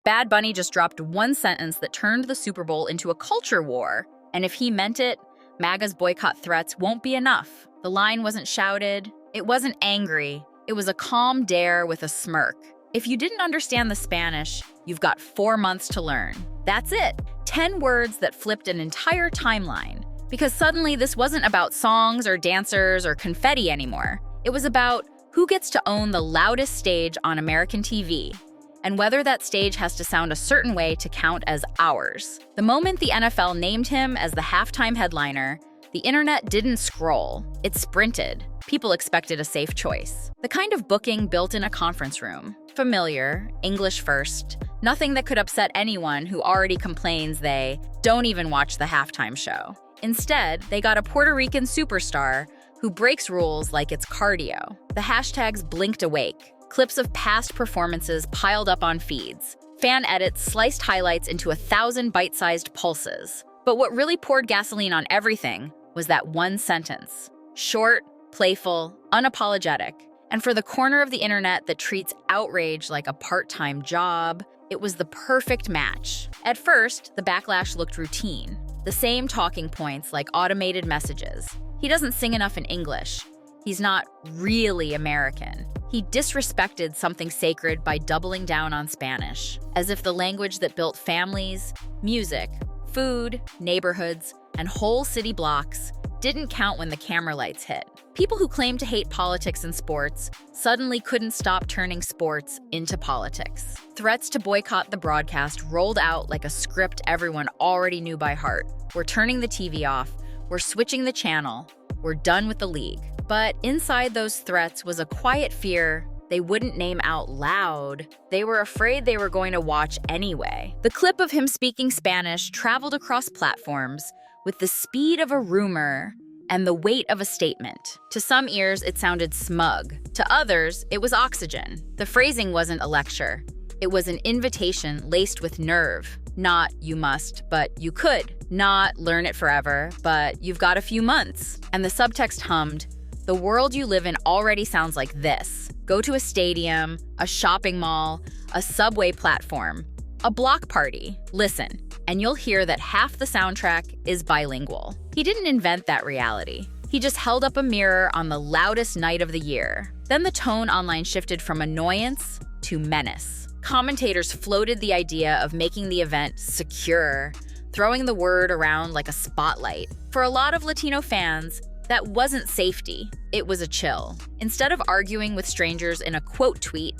Bad Bunny just dropped one sentence that turned the Super Bowl into a culture war. And if he meant it, MAGA's boycott threats won't be enough. The line wasn't shouted. It wasn't angry. It was a calm dare with a smirk. If you didn't understand the Spanish, you've got 4 months to learn. That's it. 10 words that flipped an entire timeline. Because suddenly this wasn't about songs or dancers or confetti anymore. It was about who gets to own the loudest stage on American TV, and whether that stage has to sound a certain way to count as ours. The moment the NFL named him as the halftime headliner, the internet didn't scroll, it sprinted. People expected a safe choice. The kind of booking built in a conference room. Familiar, English first, nothing that could upset anyone who already complains they don't even watch the halftime show. Instead, they got a Puerto Rican superstar who breaks rules like it's cardio. The hashtags blinked awake. Clips of past performances piled up on feeds. Fan edits sliced highlights into 1,000 bite-sized pulses. But what really poured gasoline on everything was that one sentence. Short, playful, unapologetic. And for the corner of the internet that treats outrage like a part-time job, it was the perfect match. At first, the backlash looked routine. The same talking points like automated messages. He doesn't sing enough in English. He's not really American. He disrespected something sacred by doubling down on Spanish, as if the language that built families, music, food, neighborhoods, and whole city blocks didn't count when the camera lights hit. People who claim to hate politics and sports suddenly couldn't stop turning sports into politics. Threats to boycott the broadcast rolled out like a script everyone already knew by heart. We're turning the TV off. We're switching the channel. We're done with the league. But inside those threats was a quiet fear they wouldn't name out loud. They were afraid they were going to watch anyway. The clip of him speaking Spanish traveled across platforms with the speed of a rumor and the weight of a statement. To some ears, it sounded smug. To others, it was oxygen. The phrasing wasn't a lecture. It was an invitation laced with nerve. Not, you must, but you could. Not, learn it forever, but you've got a few months. And the subtext hummed, the world you live in already sounds like this. Go to a stadium, a shopping mall, a subway platform, a block party. Listen, and you'll hear that half the soundtrack is bilingual. He didn't invent that reality. He just held up a mirror on the loudest night of the year. Then the tone online shifted from annoyance to menace. Commentators floated the idea of making the event secure, throwing the word around like a spotlight. For a lot of Latino fans, that wasn't safety, it was a chill. Instead of arguing with strangers in a quote tweet,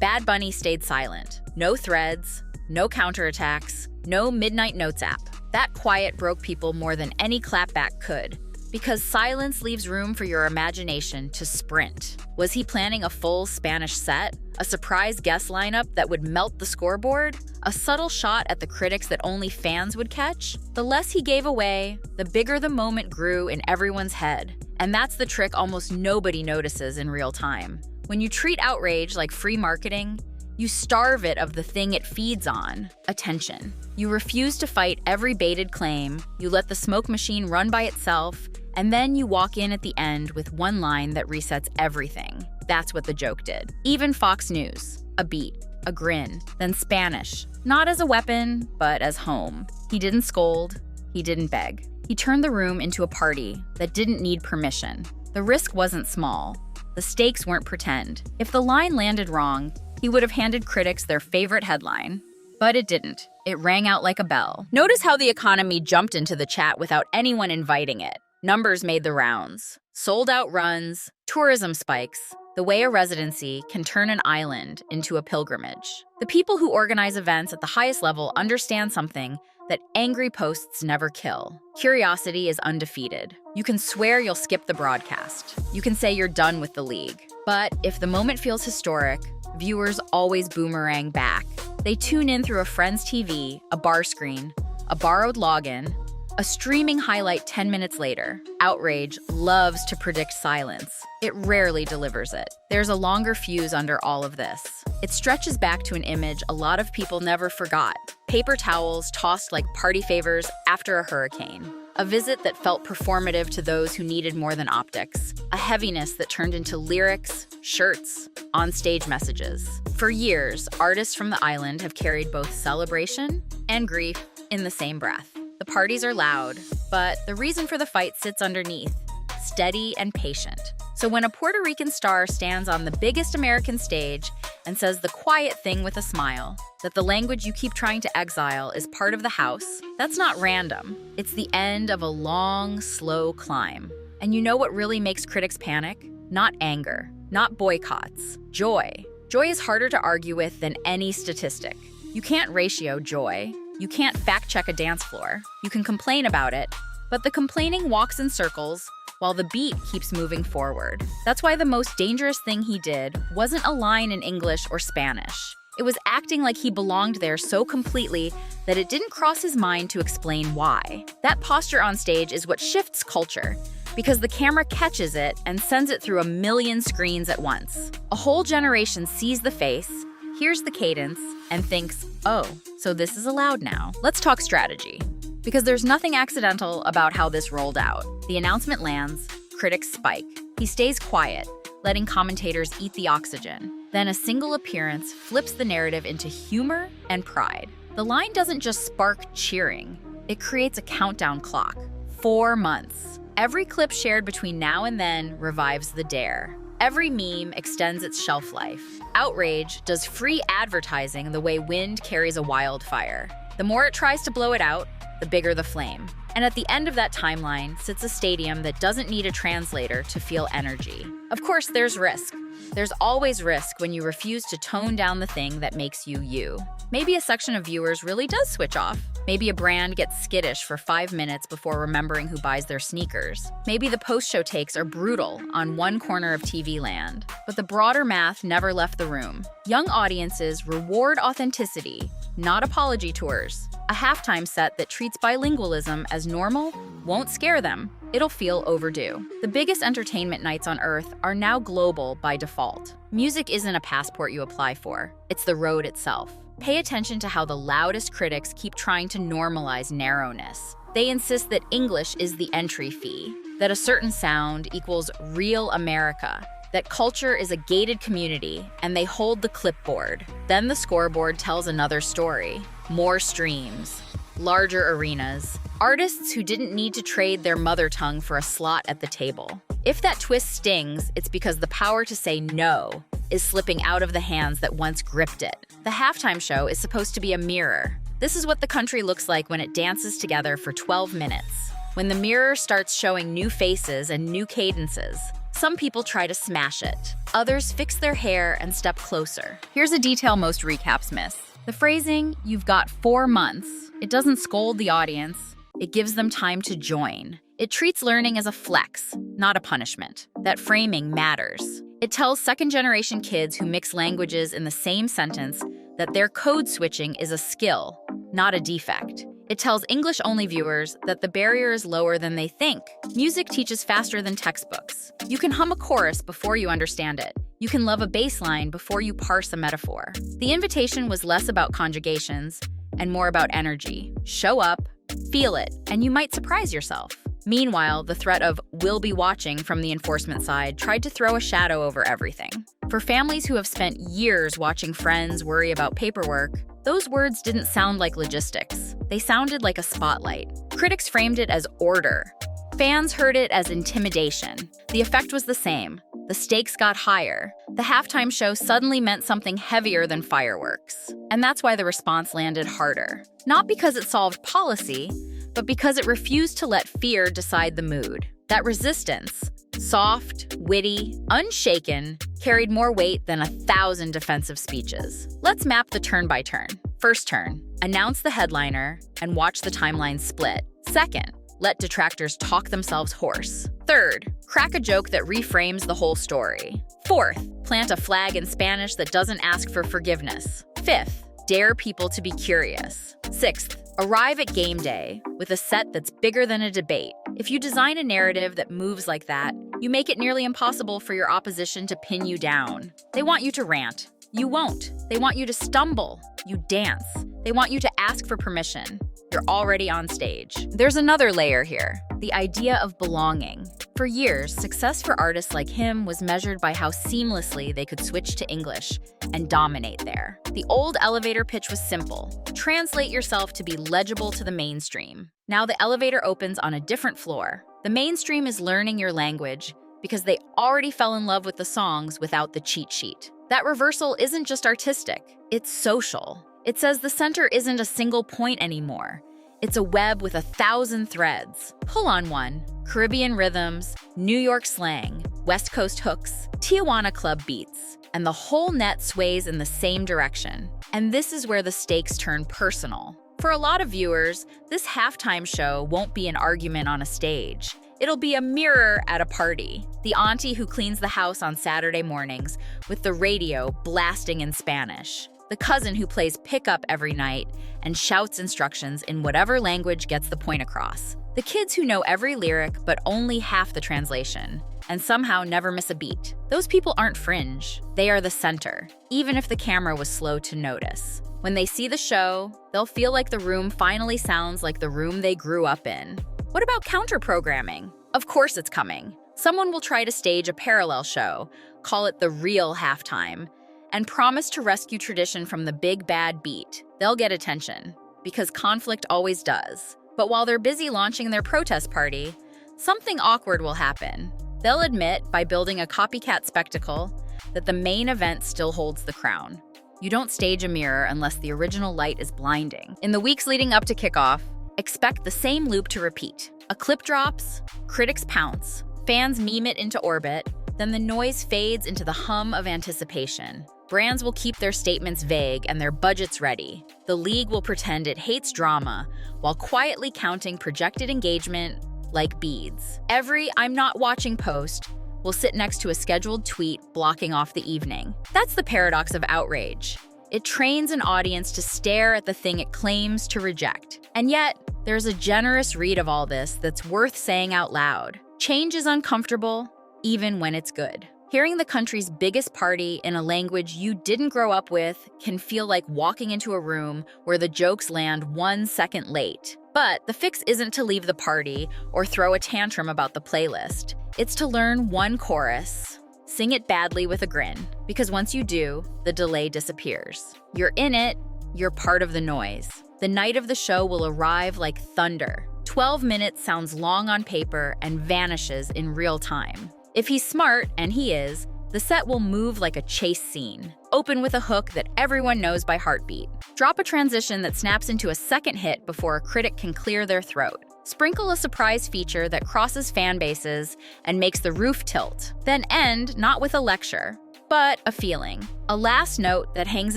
Bad Bunny stayed silent. No threads, no counterattacks, no Midnight Notes app. That quiet broke people more than any clapback could, because silence leaves room for your imagination to sprint. Was he planning a full Spanish set? A surprise guest lineup that would melt the scoreboard? A subtle shot at the critics that only fans would catch? The less he gave away, the bigger the moment grew in everyone's head. And that's the trick almost nobody notices in real time. When you treat outrage like free marketing, you starve it of the thing it feeds on, attention. You refuse to fight every baited claim, you let the smoke machine run by itself, and then you walk in at the end with one line that resets everything. That's what the joke did. Even Fox News. A beat, a grin, then Spanish. Not as a weapon, but as home. He didn't scold, he didn't beg. He turned the room into a party that didn't need permission. The risk wasn't small. The stakes weren't pretend. If the line landed wrong, he would have handed critics their favorite headline. But it didn't. It rang out like a bell. Notice how the economy jumped into the chat without anyone inviting it. Numbers made the rounds. Sold-out runs, tourism spikes, the way a residency can turn an island into a pilgrimage. The people who organize events at the highest level understand something that angry posts never kill. Curiosity is undefeated. You can swear you'll skip the broadcast. You can say you're done with the league. But if the moment feels historic, viewers always boomerang back. They tune in through a friend's TV, a bar screen, a borrowed login, a streaming highlight 10 minutes later. Outrage loves to predict silence. It rarely delivers it. There's a longer fuse under all of this. It stretches back to an image a lot of people never forgot. Paper towels tossed like party favors after a hurricane. A visit that felt performative to those who needed more than optics. A heaviness that turned into lyrics, shirts, on-stage messages. For years, artists from the island have carried both celebration and grief in the same breath. The parties are loud, but the reason for the fight sits underneath, steady and patient. So when a Puerto Rican star stands on the biggest American stage and says the quiet thing with a smile, that the language you keep trying to exile is part of the house, that's not random. It's the end of a long, slow climb. And you know what really makes critics panic? Not anger, not boycotts, joy. Joy is harder to argue with than any statistic. You can't ratio joy. You can't fact-check a dance floor. You can complain about it, but the complaining walks in circles while the beat keeps moving forward. That's why the most dangerous thing he did wasn't a line in English or Spanish. It was acting like he belonged there so completely that it didn't cross his mind to explain why. That posture on stage is what shifts culture, because the camera catches it and sends it through a million screens at once. A whole generation sees the face, hears the cadence, and thinks, oh, so this is allowed now. Let's talk strategy. Because there's nothing accidental about how this rolled out. The announcement lands, critics spike. He stays quiet, letting commentators eat the oxygen. Then a single appearance flips the narrative into humor and pride. The line doesn't just spark cheering, it creates a countdown clock. 4 months. Every clip shared between now and then revives the dare. Every meme extends its shelf life. Outrage does free advertising the way wind carries a wildfire. The more it tries to blow it out, the bigger the flame. And at the end of that timeline sits a stadium that doesn't need a translator to feel energy. Of course, there's risk. There's always risk when you refuse to tone down the thing that makes you you. Maybe a section of viewers really does switch off. Maybe a brand gets skittish for 5 minutes before remembering who buys their sneakers. Maybe the post-show takes are brutal on one corner of TV land. But the broader math never left the room. Young audiences reward authenticity, not apology tours. A halftime set that treats bilingualism as normal won't scare them. It'll feel overdue. The biggest entertainment nights on Earth are now global by default. Music isn't a passport you apply for. It's the road itself. Pay attention to how the loudest critics keep trying to normalize narrowness. They insist that English is the entry fee, that a certain sound equals real America, that culture is a gated community, and they hold the clipboard. Then the scoreboard tells another story. More streams, larger arenas, artists who didn't need to trade their mother tongue for a slot at the table. If that twist stings, it's because the power to say no is slipping out of the hands that once gripped it. The halftime show is supposed to be a mirror. This is what the country looks like when it dances together for 12 minutes. When the mirror starts showing new faces and new cadences, some people try to smash it. Others fix their hair and step closer. Here's a detail most recaps miss. The phrasing, "you've got 4 months," it doesn't scold the audience. It gives them time to join. It treats learning as a flex, not a punishment. That framing matters. It tells second-generation kids who mix languages in the same sentence that their code switching is a skill, not a defect. It tells English-only viewers that the barrier is lower than they think. Music teaches faster than textbooks. You can hum a chorus before you understand it. You can love a bass line before you parse a metaphor. The invitation was less about conjugations and more about energy. Show up, feel it, and you might surprise yourself. Meanwhile, the threat of "we'll be watching" from the enforcement side tried to throw a shadow over everything. For families who have spent years watching friends worry about paperwork, those words didn't sound like logistics. They sounded like a spotlight. Critics framed it as order. Fans heard it as intimidation. The effect was the same. The stakes got higher. The halftime show suddenly meant something heavier than fireworks. And that's why the response landed harder. Not because it solved policy, but because it refused to let fear decide the mood. That resistance, soft, witty, unshaken, carried more weight than 1,000 defensive speeches. Let's map the turn by turn. First turn, announce the headliner and watch the timeline split. Second, let detractors talk themselves hoarse. Third, crack a joke that reframes the whole story. Fourth, plant a flag in Spanish that doesn't ask for forgiveness. Fifth, dare people to be curious. Sixth, arrive at game day with a set that's bigger than a debate. If you design a narrative that moves like that, you make it nearly impossible for your opposition to pin you down. They want you to rant. You won't. They want you to stumble. You dance. They want you to ask for permission. you're already on stage. There's another layer here, the idea of belonging. For years, success for artists like him was measured by how seamlessly they could switch to English and dominate there. The old elevator pitch was simple. Translate yourself to be legible to the mainstream. Now the elevator opens on a different floor. The mainstream is learning your language because they already fell in love with the songs without the cheat sheet. That reversal isn't just artistic, it's social. It says the center isn't a single point anymore. It's a web with 1,000 threads. Pull on one. Caribbean rhythms, New York slang, West Coast hooks, Tijuana club beats, and the whole net sways in the same direction. And this is where the stakes turn personal. For a lot of viewers, this halftime show won't be an argument on a stage. It'll be a mirror at a party. The auntie who cleans the house on Saturday mornings with the radio blasting in Spanish. The cousin who plays pickup every night and shouts instructions in whatever language gets the point across. The kids who know every lyric but only half the translation and somehow never miss a beat. Those people aren't fringe. They are the center, even if the camera was slow to notice. When they see the show, they'll feel like the room finally sounds like the room they grew up in. What about counter-programming? Of course it's coming. Someone will try to stage a parallel show, call it the real halftime, and promise to rescue tradition from the big bad beat. They'll get attention, because conflict always does. But while they're busy launching their protest party, something awkward will happen. They'll admit, by building a copycat spectacle, that the main event still holds the crown. You don't stage a mirror unless the original light is blinding. In the weeks leading up to kickoff, expect the same loop to repeat. A clip drops, critics pounce, fans meme it into orbit, then the noise fades into the hum of anticipation. Brands will keep their statements vague and their budgets ready. The league will pretend it hates drama while quietly counting projected engagement like beads. Every "I'm not watching" post will sit next to a scheduled tweet blocking off the evening. That's the paradox of outrage. It trains an audience to stare at the thing it claims to reject. And yet, there's a generous read of all this that's worth saying out loud. Change is uncomfortable, even when it's good. Hearing the country's biggest party in a language you didn't grow up with can feel like walking into a room where the jokes land 1 second late. But the fix isn't to leave the party or throw a tantrum about the playlist. It's to learn one chorus, sing it badly with a grin, because once you do, the delay disappears. You're in it, you're part of the noise. The night of the show will arrive like thunder. 12 minutes sounds long on paper and vanishes in real time. If he's smart, and he is, the set will move like a chase scene. Open with a hook that everyone knows by heartbeat. Drop a transition that snaps into a second hit before a critic can clear their throat. Sprinkle a surprise feature that crosses fan bases and makes the roof tilt. Then end not with a lecture, but a feeling. A last note that hangs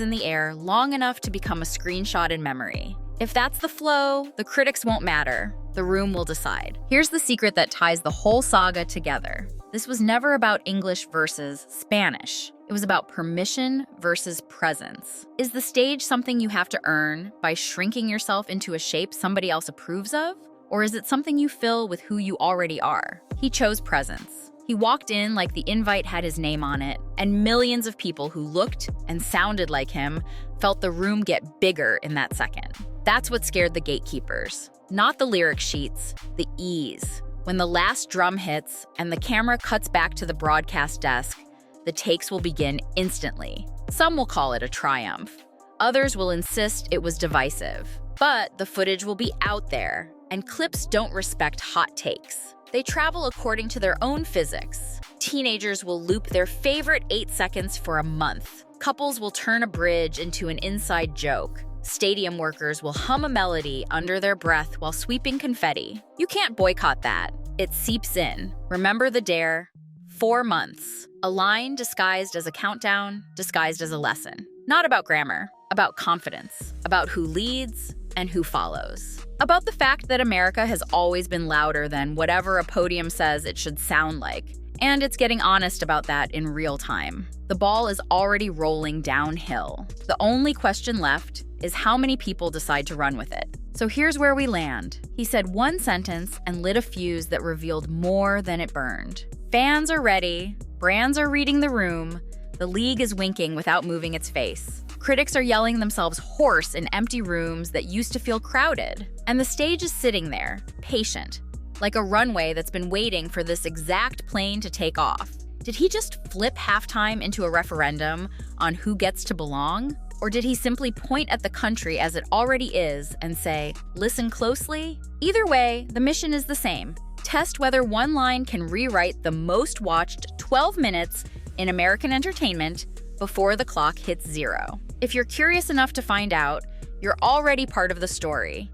in the air long enough to become a screenshot in memory. If that's the flow, the critics won't matter. The room will decide. Here's the secret that ties the whole saga together. This was never about English versus Spanish. It was about permission versus presence. Is the stage something you have to earn by shrinking yourself into a shape somebody else approves of? Or is it something you fill with who you already are? He chose presence. He walked in like the invite had his name on it, and millions of people who looked and sounded like him felt the room get bigger in that second. That's what scared the gatekeepers. Not the lyric sheets, the ease. When the last drum hits and the camera cuts back to the broadcast desk, the takes will begin instantly. Some will call it a triumph. Others will insist it was divisive. But the footage will be out there, and clips don't respect hot takes. They travel according to their own physics. Teenagers will loop their favorite 8 seconds for a month. Couples will turn a bridge into an inside joke. Stadium workers will hum a melody under their breath while sweeping confetti. You can't boycott that. It seeps in. Remember the dare? 4 months. A line disguised as a countdown, disguised as a lesson. Not about grammar, about confidence, about who leads and who follows. About the fact that America has always been louder than whatever a podium says it should sound like. And it's getting honest about that in real time. The ball is already rolling downhill. The only question left is how many people decide to run with it. So here's where we land. He said one sentence and lit a fuse that revealed more than it burned. Fans are ready, brands are reading the room, the league is winking without moving its face. Critics are yelling themselves hoarse in empty rooms that used to feel crowded. And the stage is sitting there, patient, like a runway that's been waiting for this exact plane to take off. Did he just flip halftime into a referendum on who gets to belong? Or did he simply point at the country as it already is and say, listen closely? Either way, the mission is the same. Test whether one line can rewrite the most watched 12 minutes in American entertainment before the clock hits 0. If you're curious enough to find out, you're already part of the story.